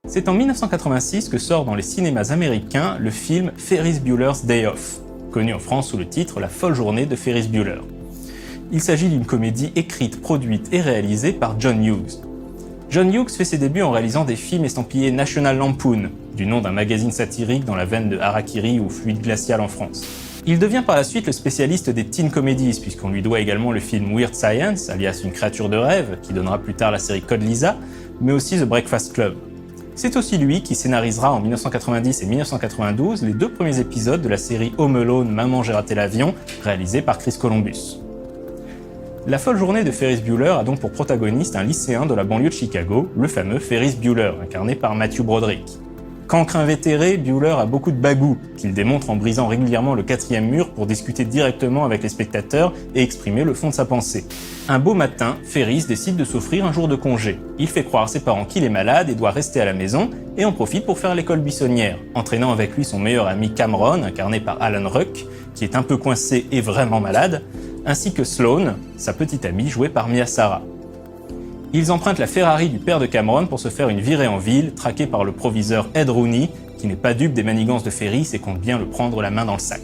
C'est en 1986 que sort dans les cinémas américains le film Ferris Bueller's Day Off, connu en France sous le titre La folle journée de Ferris Bueller. Il s'agit d'une comédie écrite, produite et réalisée par John Hughes. John Hughes fait ses débuts en réalisant des films estampillés National Lampoon, du nom d'un magazine satirique dans la veine de Harakiri ou Fluide Glacial en France. Il devient par la suite le spécialiste des teen comedies, puisqu'on lui doit également le film Weird Science, alias Une créature de rêve, qui donnera plus tard la série Code Lisa, mais aussi The Breakfast Club. C'est aussi lui qui scénarisera en 1990 et 1992 les deux premiers épisodes de la série Home Alone, Maman j'ai raté l'avion, réalisée par Chris Columbus. La folle journée de Ferris Bueller a donc pour protagoniste un lycéen de la banlieue de Chicago, le fameux Ferris Bueller, incarné par Matthew Broderick. Cancre invétéré, Bueller a beaucoup de bagou, qu'il démontre en brisant régulièrement le quatrième mur pour discuter directement avec les spectateurs et exprimer le fond de sa pensée. Un beau matin, Ferris décide de s'offrir un jour de congé. Il fait croire à ses parents qu'il est malade et doit rester à la maison, et en profite pour faire l'école buissonnière, entraînant avec lui son meilleur ami Cameron, incarné par Alan Ruck, qui est un peu coincé et vraiment malade, ainsi que Sloane, sa petite amie jouée par Mia Sara. Ils empruntent la Ferrari du père de Cameron pour se faire une virée en ville, traqués par le proviseur Ed Rooney, qui n'est pas dupe des manigances de Ferris et compte bien le prendre la main dans le sac.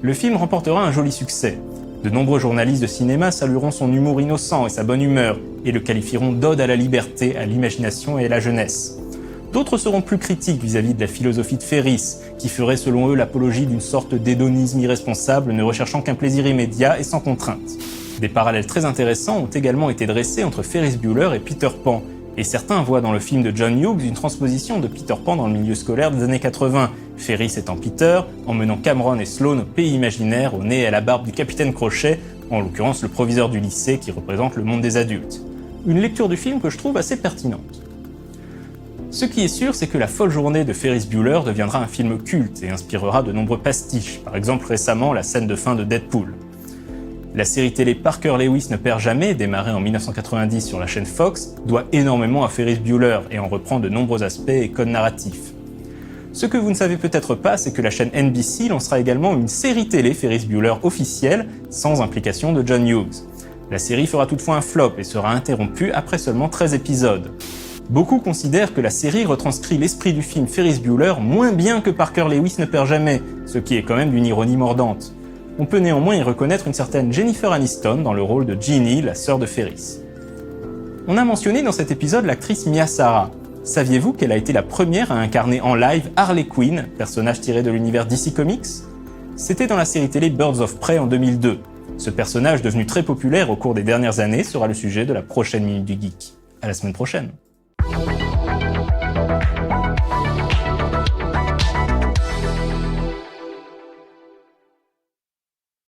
Le film remportera un joli succès. De nombreux journalistes de cinéma salueront son humour innocent et sa bonne humeur, et le qualifieront d'ode à la liberté, à l'imagination et à la jeunesse. D'autres seront plus critiques vis-à-vis de la philosophie de Ferris, qui ferait selon eux l'apologie d'une sorte d'hédonisme irresponsable ne recherchant qu'un plaisir immédiat et sans contrainte. Des parallèles très intéressants ont également été dressés entre Ferris Bueller et Peter Pan, et certains voient dans le film de John Hughes une transposition de Peter Pan dans le milieu scolaire des années 80, Ferris étant Peter, emmenant Cameron et Sloane au pays imaginaire, au nez et à la barbe du capitaine Crochet, en l'occurrence le proviseur du lycée qui représente le monde des adultes. Une lecture du film que je trouve assez pertinente. Ce qui est sûr, c'est que La folle journée de Ferris Bueller deviendra un film culte et inspirera de nombreux pastiches, par exemple récemment la scène de fin de Deadpool. La série télé Parker Lewis ne perd jamais, démarrée en 1990 sur la chaîne Fox, doit énormément à Ferris Bueller et en reprend de nombreux aspects et codes narratifs. Ce que vous ne savez peut-être pas, c'est que la chaîne NBC lancera également une série télé Ferris Bueller officielle, sans implication de John Hughes. La série fera toutefois un flop et sera interrompue après seulement 13 épisodes. Beaucoup considèrent que la série retranscrit l'esprit du film Ferris Bueller moins bien que Parker Lewis ne perd jamais, ce qui est quand même d'une ironie mordante. On peut néanmoins y reconnaître une certaine Jennifer Aniston dans le rôle de Ginny, la sœur de Ferris. On a mentionné dans cet épisode l'actrice Mia Sara. Saviez-vous qu'elle a été la première à incarner en live Harley Quinn, personnage tiré de l'univers DC Comics ? C'était dans la série télé Birds of Prey en 2002. Ce personnage devenu très populaire au cours des dernières années sera le sujet de la prochaine Minute du Geek. À la semaine prochaine.